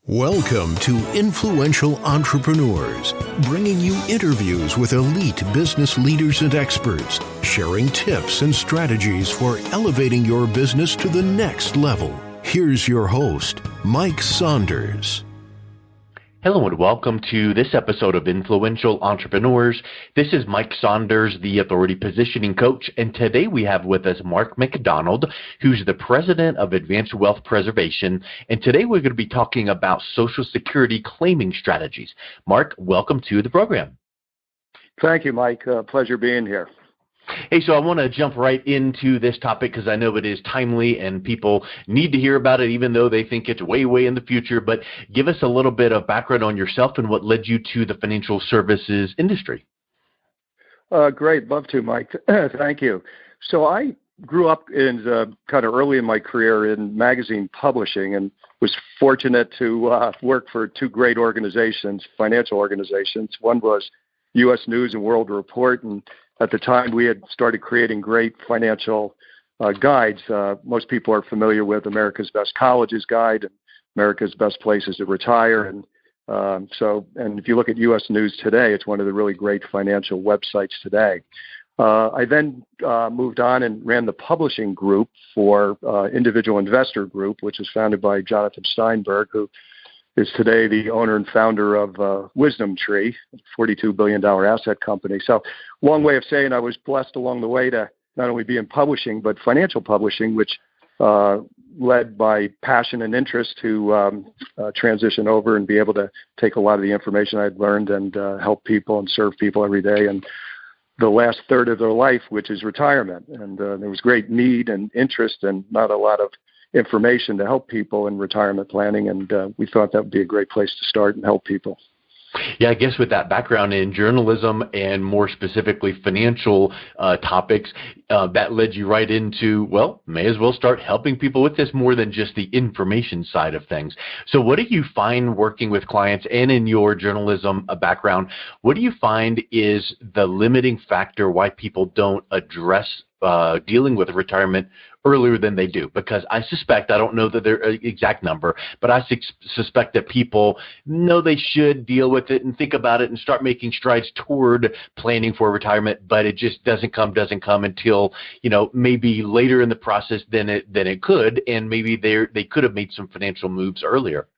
Welcome to Influential Entrepreneurs, bringing you interviews with elite business leaders and experts, sharing tips and strategies for elevating your business to the next level. Here's your host, Mike Saunders. Hello and welcome to this episode of Influential Entrepreneurs. This is Mike Saunders, the Authority Positioning Coach, and today we have with us Mark MacDonald, who's the President of Advanced Wealth Preservation, and today we're going to be talking about Social Security claiming strategies. Mark, welcome to the program. Thank you, Mike. Pleasure being here. Hey, so I want to jump right into this topic because I know it is timely and people need to hear about it even though they think it's way, way in the future. But give us a little bit of background on yourself and what led you to the financial services industry. Great. Love to, Mike. Thank you. So I grew up in kind of early in my career in magazine publishing and was fortunate to work for two great organizations, financial organizations. One was U.S. News and World Report, and at the time, we had started creating great financial guides. Most people are familiar with America's Best Colleges Guide and America's Best Places to Retire. And if you look at U.S. News today, it's one of the really great financial websites today. I then moved on and ran the publishing group for Individual Investor Group, which was founded by Jonathan Steinberg, who is today the owner and founder of Wisdom Tree, a $42 billion asset company. So long way of saying I was blessed along the way to not only be in publishing, but financial publishing, which led by passion and interest to transition over and be able to take a lot of the information I'd learned and help people and serve people every day. And the last third of their life, which is retirement. And there was great need and interest and not a lot of information to help people in retirement planning, and we thought that would be a great place to start and help people. Yeah, I guess with that background in journalism and more specifically financial topics, that led you right into, well, may as well start helping people with this more than just the information side of things. So what do you find working with clients and in your journalism background, what do you find is the limiting factor why people don't address dealing with retirement earlier than they do? Because I suspect, I don't know the exact number, but I suspect that people know they should deal with it and think about it and start making strides toward planning for retirement, but it just doesn't come until, maybe later in the process than it could, and maybe they could have made some financial moves earlier.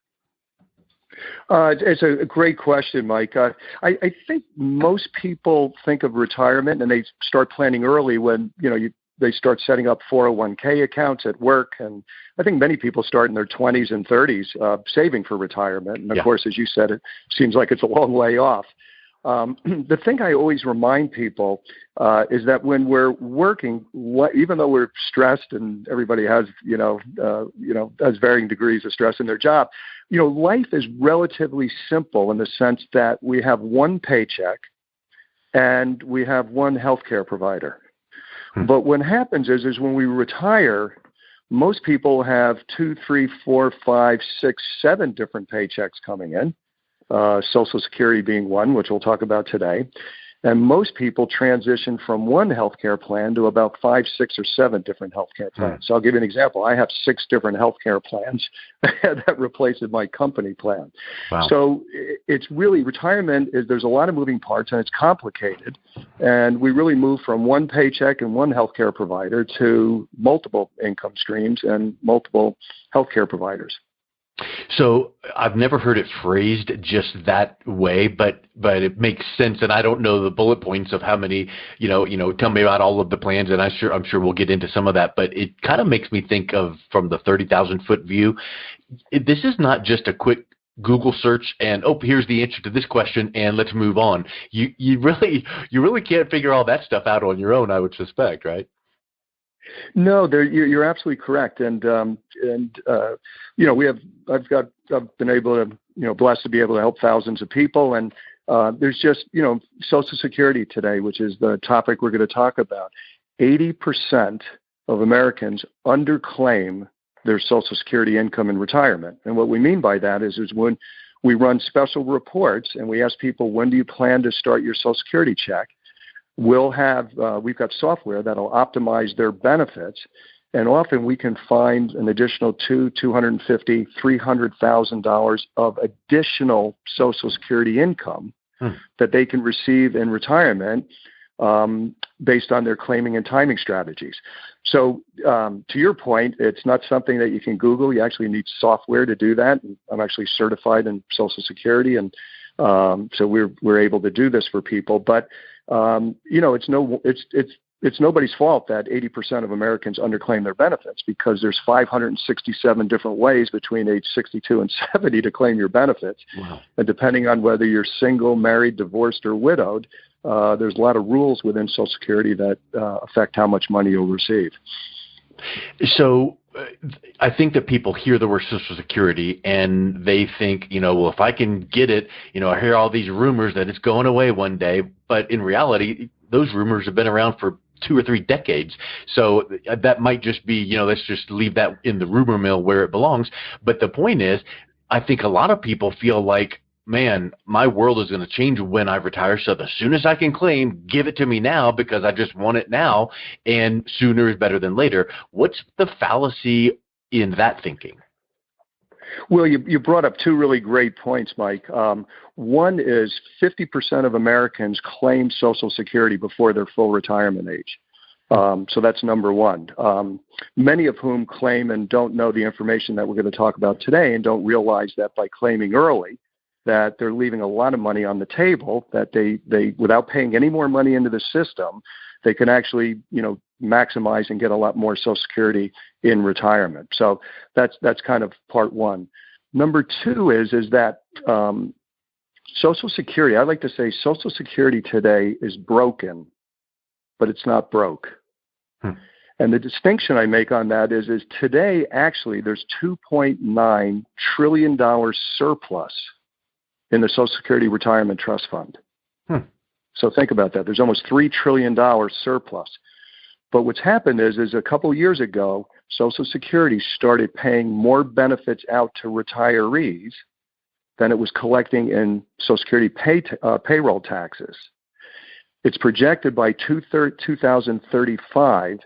It's a great question, Mike. I think most people think of retirement and they start planning early when, they start setting up 401k accounts at work. And I think many people start in their 20s and 30s saving for retirement. And of course, as you said, it seems like it's a long way off. The thing I always remind people is that when we're working, even though we're stressed and everybody has, has varying degrees of stress in their job, life is relatively simple in the sense that we have one paycheck and we have one healthcare provider. But what happens is when we retire, most people have 2, 3, 4, 5, 6, 7 different paychecks coming in, Social Security being one, which we'll talk about today. And most people transition from one healthcare plan to about 5, 6, or 7 different healthcare plans. So I'll give you an example. I have 6 different healthcare plans that replaces my company plan. Wow. So it's really, retirement there's a lot of moving parts and it's complicated. And we really move from one paycheck and one healthcare provider to multiple income streams and multiple healthcare providers. So I've never heard it phrased just that way, but it makes sense. And I don't know the bullet points of how many, tell me about all of the plans. And I'm sure we'll get into some of that, but it kind of makes me think of from the 30,000 foot view. This is not just a quick Google search and, here's the answer to this question and let's move on. You really can't figure all that stuff out on your own, I would suspect, right? No, you're absolutely correct, and I've been able to, blessed to be able to help thousands of people, and there's just, Social Security today, which is the topic we're going to talk about. 80% of Americans underclaim their Social Security income in retirement, and what we mean by that is when we run special reports and we ask people, when do you plan to start your Social Security check? We've got software that'll optimize their benefits And often we can find an additional $250,000, $300,000 of additional Social Security income that they can receive in retirement based on their claiming and timing strategies. So to your point, it's not something that you can Google. You actually need software to do that. I'm actually certified in Social Security, and so we're able to do this for people. But it's nobody's fault that 80% of Americans underclaim their benefits, because there's 567 different ways between age 62 and 70 to claim your benefits. Wow. And depending on whether you're single, married, divorced, or widowed, there's a lot of rules within Social Security that affect how much money you'll receive. So I think that people hear the word Social Security and they think, well, if I can get it, I hear all these rumors that it's going away one day. But in reality, those rumors have been around for 2 or 3 decades. So that might just be, let's just leave that in the rumor mill where it belongs. But the point is, I think a lot of people feel like, man, my world is going to change when I retire. So as soon as I can claim, give it to me now, because I just want it now, and sooner is better than later. What's the fallacy in that thinking? Well, you brought up 2 really great points, Mike. One is 50% of Americans claim Social Security before their full retirement age. So that's number one. Many of whom claim and don't know the information that we're going to talk about today, and don't realize that by claiming early, that they're leaving a lot of money on the table, that they without paying any more money into the system, they can actually, maximize and get a lot more Social Security in retirement. So that's kind of part one. Number 2 is that Social Security, I like to say Social Security today is broken, but it's not broke. And the distinction I make on that is today, actually, there's $2.9 trillion surplus in the Social Security Retirement Trust Fund. So think about that. There's almost $3 trillion surplus. But what's happened is a couple years ago, Social Security started paying more benefits out to retirees than it was collecting in Social Security payroll taxes. It's projected by 2035,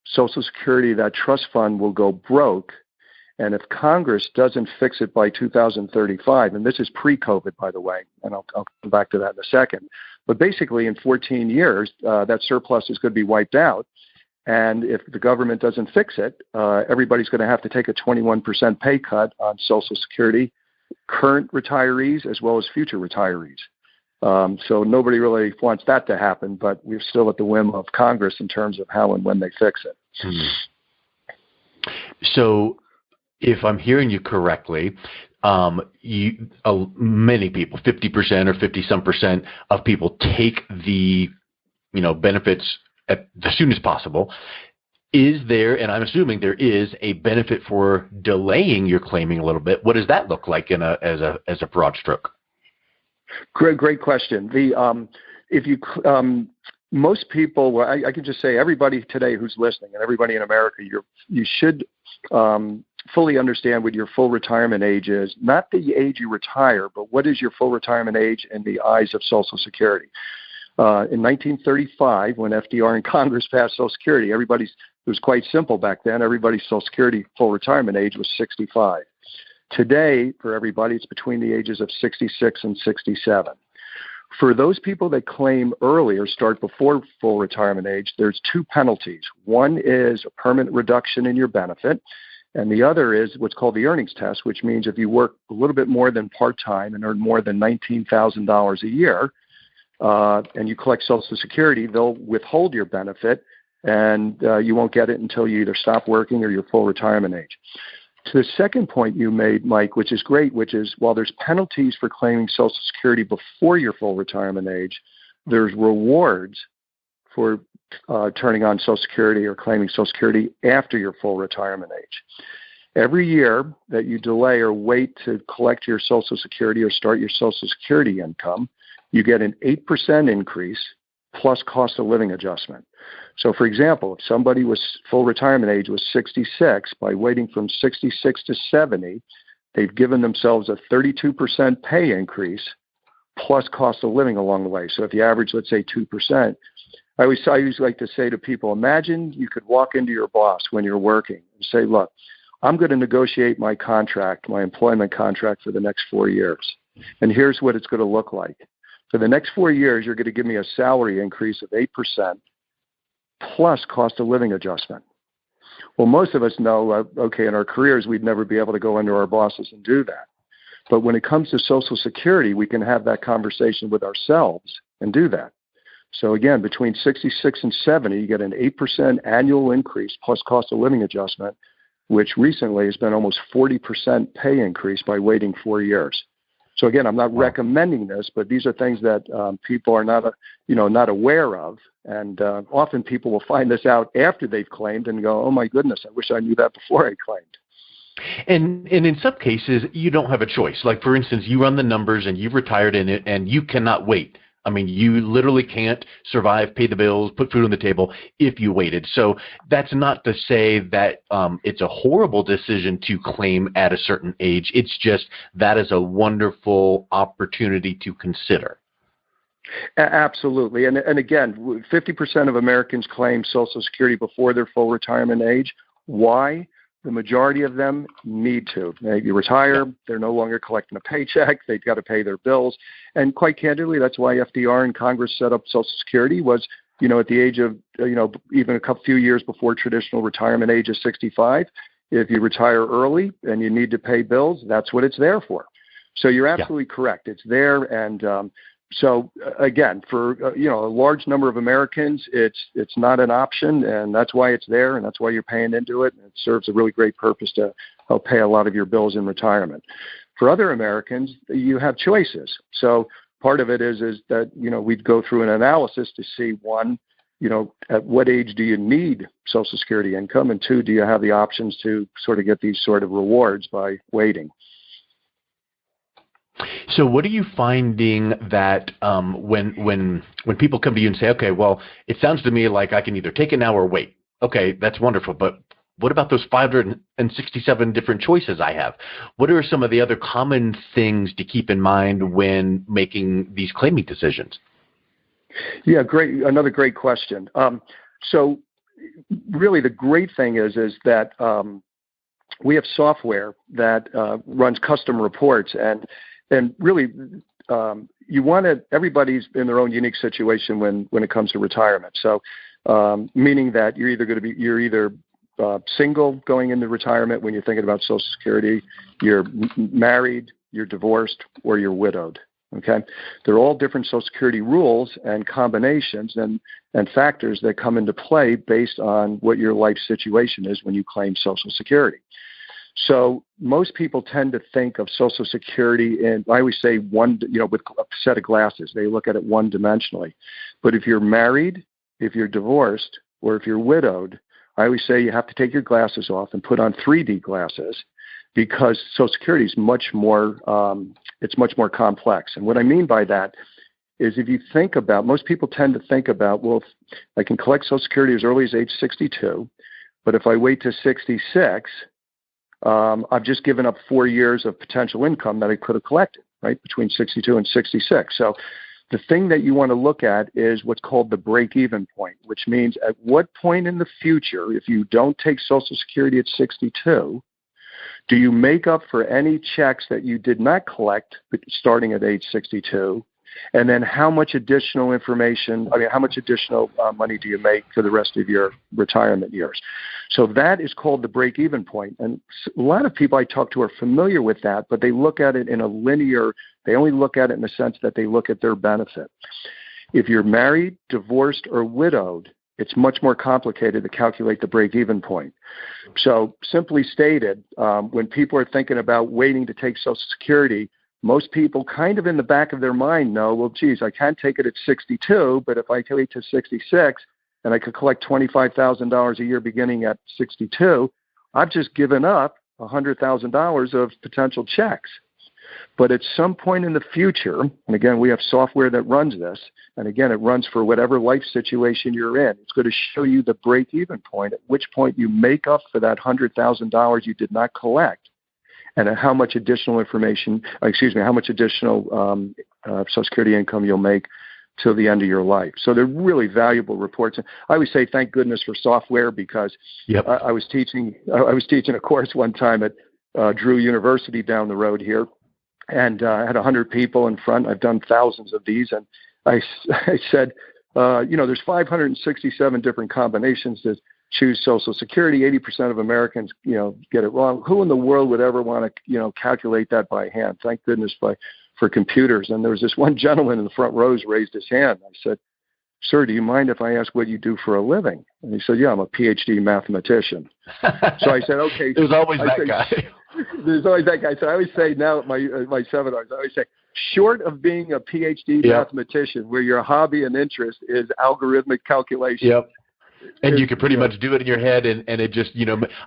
Social Security, that trust fund, will go broke. And if Congress doesn't fix it by 2035, and this is pre-COVID, by the way, and I'll come back to that in a second, but basically in 14 years, that surplus is going to be wiped out. And if the government doesn't fix it, everybody's going to have to take a 21% pay cut on Social Security, current retirees as well as future retirees. So nobody really wants that to happen, but we're still at the whim of Congress in terms of how and when they fix it. So if I'm hearing you correctly, many people, 50% or 50-some% of people take the benefits as soon as possible. Is there, and I'm assuming there is, a benefit for delaying your claiming a little bit? What does that look like as a broad stroke? Great question. Most people, well, I can just say everybody today who's listening, and everybody in America, you should fully understand what your full retirement age is. Not the age you retire, but what is your full retirement age in the eyes of Social Security. In 1935, when FDR and Congress passed Social Security, it was quite simple back then. Everybody's Social Security full retirement age was 65. Today, for everybody, it's between the ages of 66 and 67. For those people that claim early or start before full retirement age, there's 2 penalties. One is a permanent reduction in your benefit, and the other is what's called the earnings test, which means if you work a little bit more than part-time and earn more than $19,000 a year, and you collect Social Security, they'll withhold your benefit, and you won't get it until you either stop working or your full retirement age. To the second point you made, Mike, which is great, which is while there's penalties for claiming Social Security before your full retirement age, there's rewards for turning on Social Security or claiming Social Security after your full retirement age. Every year that you delay or wait to collect your Social Security or start your Social Security income, you get an 8% increase plus cost of living adjustment. So, for example, if somebody was full retirement age was 66, by waiting from 66 to 70, they've given themselves a 32% pay increase plus cost of living along the way. So if you average, let's say, 2%, I always like to say to people, imagine you could walk into your boss when you're working and say, look, I'm going to negotiate my contract, my employment contract for the next 4 years. And here's what it's going to look like. For the next 4 years, you're going to give me a salary increase of 8% plus cost of living adjustment. Well, most of us know, okay, in our careers, we'd never be able to go into our bosses and do that. But when it comes to Social Security, we can have that conversation with ourselves and do that. So again, between 66 and 70, you get an 8% annual increase plus cost of living adjustment, which recently has been almost 40% pay increase by waiting 4 years. So again, I'm not recommending this, but these are things that people are not aware of. And often people will find this out after they've claimed and go, oh my goodness, I wish I knew that before I claimed. And in some cases, you don't have a choice. Like, for instance, you run the numbers and you've retired in it and you cannot wait. I mean, you literally can't survive, pay the bills, put food on the table if you waited. So that's not to say that it's a horrible decision to claim at a certain age. It's just that is a wonderful opportunity to consider. Absolutely. And again, 50% of Americans claim Social Security before their full retirement age. Why? The majority of them need to. You retire, they're no longer collecting a paycheck, they've got to pay their bills. And quite candidly, that's why FDR and Congress set up Social Security was, at the age of, even a few years before traditional retirement age of 65, if you retire early and you need to pay bills, that's what it's there for. So you're absolutely correct. It's there. And so again, for a large number of Americans, it's not an option, and that's why it's there, and that's why you're paying into it. And it serves a really great purpose to help pay a lot of your bills in retirement. For other Americans, you have choices. So part of it is that we'd go through an analysis to see, one, at what age do you need Social Security income, and two, do you have the options to sort of get these sort of rewards by waiting. So what are you finding that when people come to you and say, okay, well, it sounds to me like I can either take it now or wait. Okay, that's wonderful, but what about those 567 different choices I have? What are some of the other common things to keep in mind when making these claiming decisions? Yeah, great. Another great question. So really the great thing is that we have software that runs custom reports, and really, everybody's in their own unique situation when it comes to retirement. So, meaning that you're either single going into retirement when you're thinking about Social Security, you're married, you're divorced, or you're widowed. Okay, they're all different Social Security rules and combinations and factors that come into play based on what your life situation is when you claim Social Security. So most people tend to think of Social Security in, I always say, with a set of glasses. They look at it one-dimensionally. But if you're married, if you're divorced, or if you're widowed, I always say you have to take your glasses off and put on 3D glasses, because Social Security is much more complex. And what I mean by that is, if you think about, most people tend to think about, well, if I can collect Social Security as early as age 62, but if I wait to 66, I've just given up 4 years of potential income that I could have collected, right, between 62 and 66. So the thing that you want to look at is what's called the break-even point, which means at what point in the future, if you don't take Social Security at 62, do you make up for any checks that you did not collect starting at age 62? And then how much additional money do you make for the rest of your retirement years? So that is called the break-even point. And a lot of people I talk to are familiar with that, but they look at it in a linear, they only look at it in the sense that they look at their benefit. If you're married, divorced, or widowed, it's much more complicated to calculate the break-even point. So simply stated, when people are thinking about waiting to take Social Security, most people kind of in the back of their mind know, well, geez, I can't take it at 62, but if I wait to 66 and I could collect $25,000 a year beginning at 62, I've just given up $100,000 of potential checks. But at some point in the future, and again, we have software that runs this, and again, it runs for whatever life situation you're in. It's going to show you the break-even point, at which point you make up for that $100,000 you did not collect, and how much additional Social Security income you'll make till the end of your life. So they're really valuable reports. And I always say thank goodness for software, because I was teaching a course one time at Drew University down the road here, and I had 100 people in front. I've done thousands of these, and I said, there's 567 different combinations to choose Social Security. 80% of Americans, get it wrong. Who in the world would ever want to, calculate that by hand? Thank goodness for computers. And there was this one gentleman in the front rows raised his hand. I said, "Sir, do you mind if I ask what you do for a living?" And he said, "Yeah, I'm a PhD mathematician." So I said, "Okay." There's always that guy. There's always that guy. So I always say now at my seminars, I always say, short of being a PhD mathematician, where your hobby and interest is algorithmic calculation. Yep. And you could pretty much do it in your head, and it just,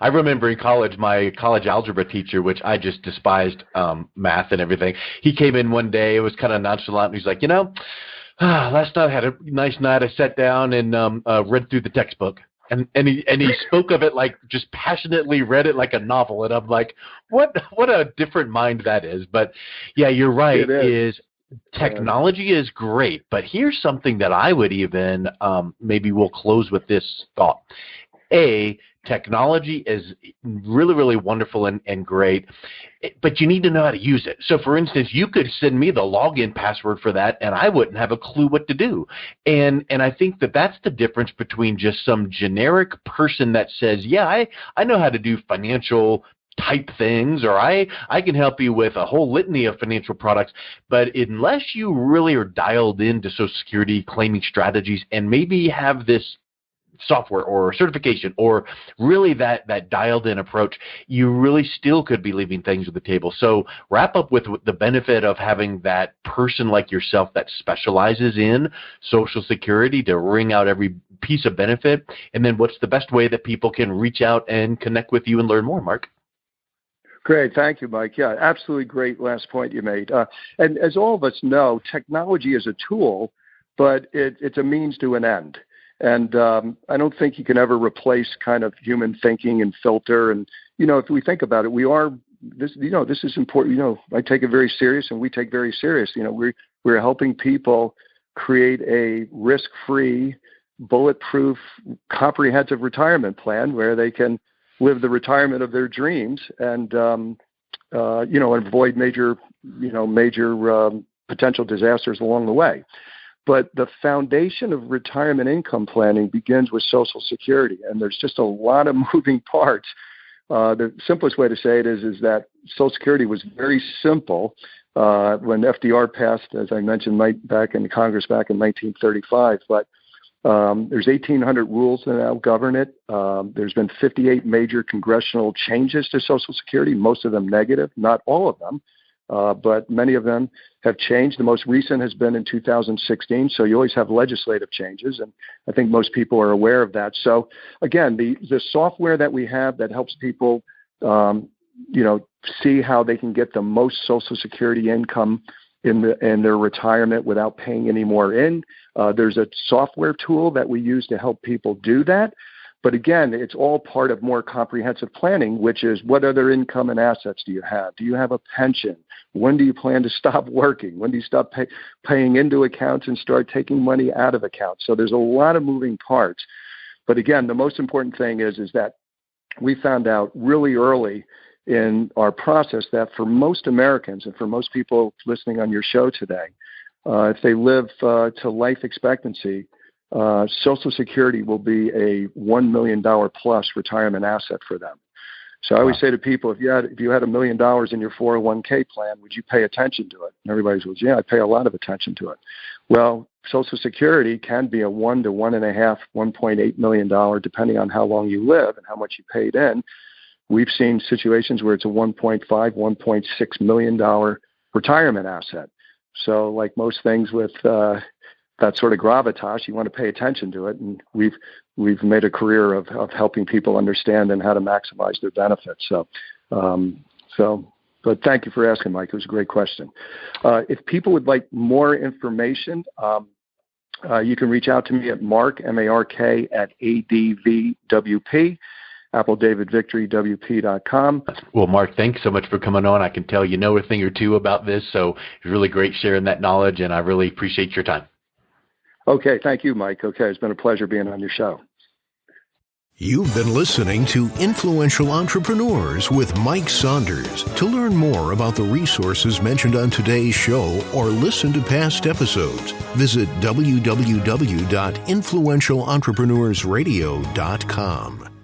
I remember in college, my college algebra teacher, which I just despised math and everything, he came in one day, it was kind of nonchalant, and he's like, last night I had a nice night, I sat down and read through the textbook. And he spoke of it like just passionately read it like a novel, and I'm like, what a different mind that is. But yeah, you're right. Technology is great, but here's something that I would even maybe we'll close with this thought. Technology is really, really wonderful and great, but you need to know how to use it. So, for instance, you could send me the login password for that, and I wouldn't have a clue what to do. And I think that that's the difference between just some generic person that says, yeah, I know how to do financial type things, or I can help you with a whole litany of financial products. But unless you really are dialed into Social Security claiming strategies and maybe have this software or certification or really that dialed in approach, you really still could be leaving things on the table. So wrap up with the benefit of having that person like yourself that specializes in Social Security to wring out every piece of benefit. And then what's the best way that people can reach out and connect with you and learn more, Mark? Great. Thank you, Mike. Yeah, absolutely great last point you made. And as all of us know, technology is a tool, but it's a means to an end. And I don't think you can ever replace kind of human thinking and filter. And, if we think about it, this is important. I take it very serious, and we take very serious. We're helping people create a risk-free, bulletproof, comprehensive retirement plan where they can live the retirement of their dreams and, avoid major potential disasters along the way. But the foundation of retirement income planning begins with Social Security, and there's just a lot of moving parts. The simplest way to say it is that Social Security was very simple when FDR passed, as I mentioned, back in Congress back in 1935. But there's 1,800 rules that now govern it. There's been 58 major congressional changes to Social Security, most of them negative, not all of them. But many of them have changed. The most recent has been in 2016. So you always have legislative changes, and I think most people are aware of that. So again, the software that we have that helps people, see how they can get the most Social Security income in their retirement without paying any more in. There's a software tool that we use to help people do that. But again, it's all part of more comprehensive planning, which is what other income and assets do you have? Do you have a pension? When do you plan to stop working? When do you stop paying into accounts and start taking money out of accounts? So there's a lot of moving parts. But again, the most important thing is that we found out really early in our process that for most Americans and for most people listening on your show today, if they live to life expectancy, Social Security will be a $1 million plus retirement asset for them. So I always say to people, if you had $1 million in your 401k plan, would you pay attention to it? And everybody says, yeah, I pay a lot of attention to it. Well, Social Security can be a $1 to $1.5, $1.8 million, depending on how long you live and how much you paid in. We've seen situations where it's a $1.5, $1.6 million retirement asset. So like most things with that sort of gravitas, you want to pay attention to it. And we've made a career of helping people understand and how to maximize their benefits. But thank you for asking, Mike. It was a great question. If people would like more information, you can reach out to me at Mark, M-A-R-K, at ADVWP, AppleDavidVictoryWP.com. Well, Mark, thanks so much for coming on. I can tell you know a thing or two about this, so it's really great sharing that knowledge, and I really appreciate your time. Okay, thank you, Mike. Okay, it's been a pleasure being on your show. You've been listening to Influential Entrepreneurs with Mike Saunders. To learn more about the resources mentioned on today's show or listen to past episodes, visit www.influentialentrepreneursradio.com.